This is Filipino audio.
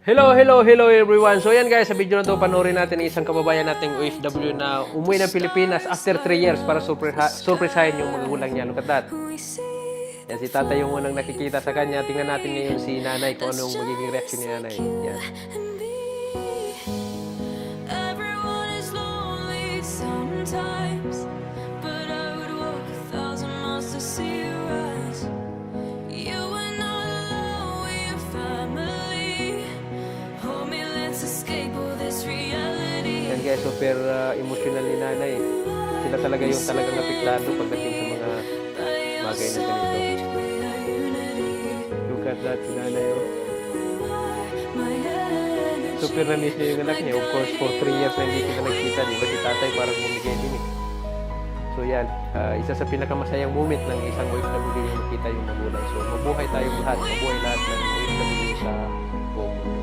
Hello everyone. So yan guys, sa video na to panoorin natin isang kababayan nating OFW na umuwi ng Pilipinas after 3 years para surprisahin yung magulang niya. Look at that. Yan, si tatay yung unang nakikita sa kanya. Tingnan natin ngayon si nanay kung anong magiging reaction ni nanay. Yan. Everyone is lonely sometimes, but I would walk 1,000 miles to see you rise. You are not alone, we're family. Hold me, let's escape all this reality. Yan guys, super emotional ni nanay. Sila talaga yung talagang napiklado pagdating sa mga bagay na ganito. Look at that, si nanay. Oh. Super na-miss niya yung anak niya. Of course, for 3 years na hindi kita nagkita. Di ba si tatay parang bumigay din eh. So yan, isa sa pinakamasayang moment ng isang OFW yung makita yung magulang. So mabuhay tayong lahat. Mabuhay lahat ng OFW sa